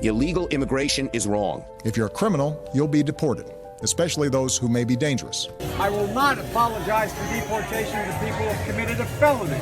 Illegal immigration is wrong. If you're a criminal, you'll be deported, especially those who may be dangerous. I will not apologize for deportation to people who have committed a felony.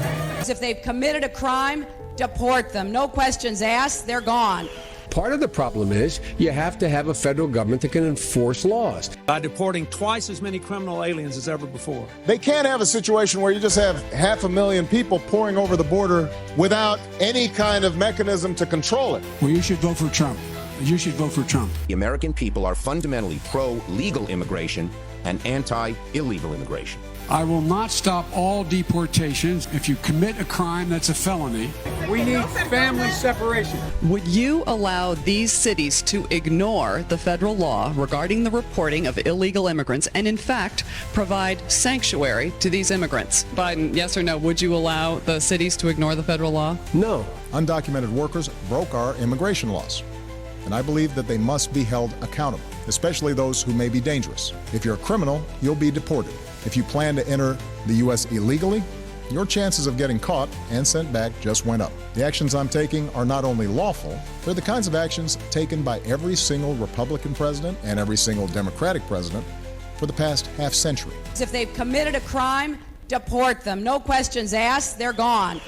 If they've committed a crime, deport them. No questions asked, they're gone. Part of the problem is you have to have a federal government that can enforce laws. By deporting twice as many criminal aliens as ever before. They can't have a situation where you just have 500,000 people pouring over the border without any kind of mechanism to control it. Well, you should vote for Trump. You should vote for Trump. The American people are fundamentally pro-legal immigration and anti-illegal immigration. I will not stop all deportations. If you commit a crime, that's a felony. We need family separation. Would you allow these cities to ignore the federal law regarding the reporting of illegal immigrants and, in fact, provide sanctuary to these immigrants? Biden, yes or no, would you allow the cities to ignore the federal law? No. Undocumented workers broke our immigration laws, and I believe that they must be held accountable, especially those who may be dangerous. If you're a criminal, you'll be deported. If you plan to enter the U.S. illegally, your chances of getting caught and sent back just went up. The actions I'm taking are not only lawful, they're the kinds of actions taken by every single Republican president and every single Democratic president for the past half century. If they've committed a crime, deport them. No questions asked, they're gone.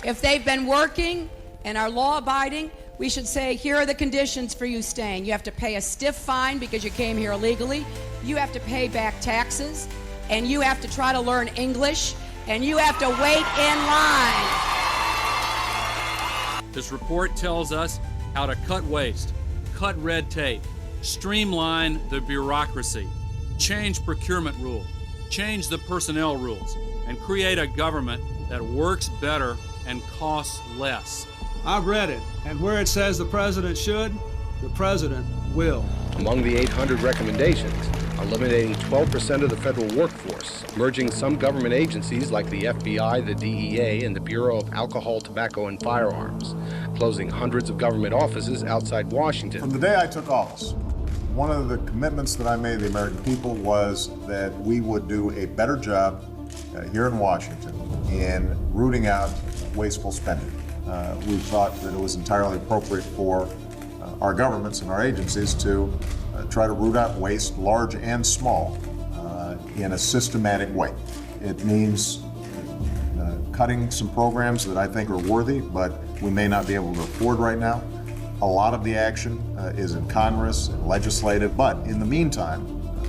If they've been working and are law-abiding, we should say, here are the conditions for you staying. You have to pay a stiff fine because you came here illegally. You have to pay back taxes, and you have to try to learn English, and you have to wait in line. This report tells us how to cut waste, cut red tape, streamline the bureaucracy, change procurement rules, change the personnel rules, and create a government that works better and costs less. I've read it, and where it says the president should, the president will. Among the 800 recommendations, eliminating 12% of the federal workforce, merging some government agencies like the FBI, the DEA, and the Bureau of Alcohol, Tobacco, and Firearms, closing hundreds of government offices outside Washington. From the day I took office, one of the commitments that I made to the American people was that we would do a better job here in Washington in rooting out wasteful spending. We thought that it was entirely appropriate for our governments and our agencies to try to root out waste, large and small, in a systematic way. It means cutting some programs that I think are worthy, but we may not be able to afford right now. A lot of the action is in Congress and legislative, but in the meantime,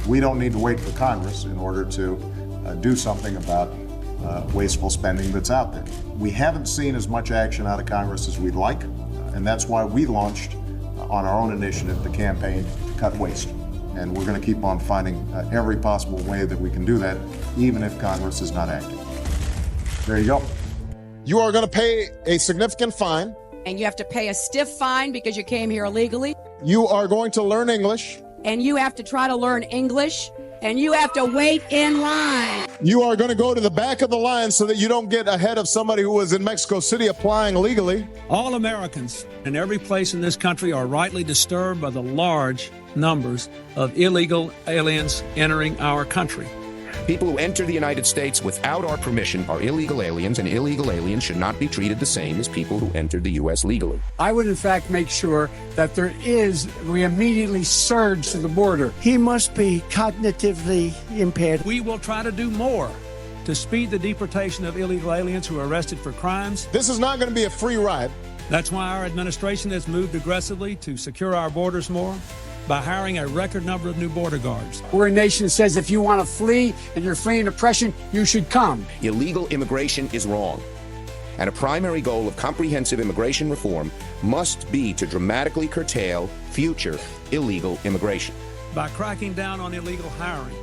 we don't need to wait for Congress in order to do something about wasteful spending that's out there. We haven't seen as much action out of Congress as we'd like, and that's why we launched on our own initiative the campaign to cut waste. And we're going to keep on finding every possible way that we can do that, even if Congress is not acting. There you go. You are going to pay a significant fine. And you have to pay a stiff fine because you came here illegally. You are going to learn English. And you have to try to learn English. And you have to wait in line. You are going to go to the back of the line so that you don't get ahead of somebody who was in Mexico City applying legally. All Americans in every place in this country are rightly disturbed by the large numbers of illegal aliens entering our country. People who enter the United States without our permission are illegal aliens, and illegal aliens should not be treated the same as people who entered the U.S. legally. I would, in fact, make sure that we immediately surge to the border. He must be cognitively impaired. We will try to do more to speed the deportation of illegal aliens who are arrested for crimes. This is not going to be a free ride. That's why our administration has moved aggressively to secure our borders more, by hiring a record number of new border guards. We're a nation that says if you want to flee and you're fleeing oppression, you should come. Illegal immigration is wrong. And a primary goal of comprehensive immigration reform must be to dramatically curtail future illegal immigration. By cracking down on illegal hiring,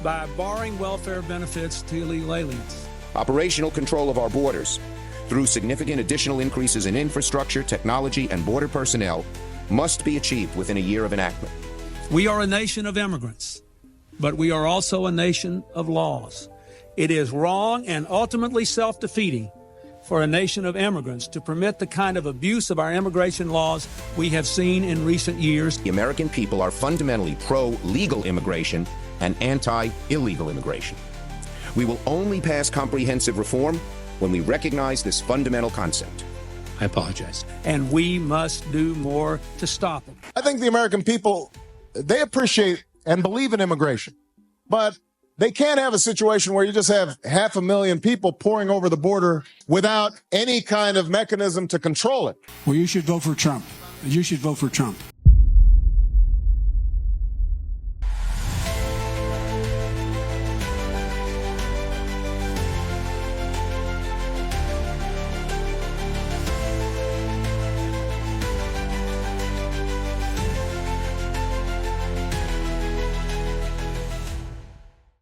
by barring welfare benefits to illegal aliens. Operational control of our borders through significant additional increases in infrastructure, technology, and border personnel must be achieved within a year of enactment. We are a nation of immigrants, but we are also a nation of laws. It is wrong and ultimately self-defeating for a nation of immigrants to permit the kind of abuse of our immigration laws we have seen in recent years. The American people are fundamentally pro-legal immigration and anti-illegal immigration. We will only pass comprehensive reform when we recognize this fundamental concept. I apologize. And we must do more to stop them. I think the American people, they appreciate and believe in immigration, but they can't have a situation where you just have 500,000 people pouring over the border without any kind of mechanism to control it. Well, you should vote for Trump. You should vote for Trump.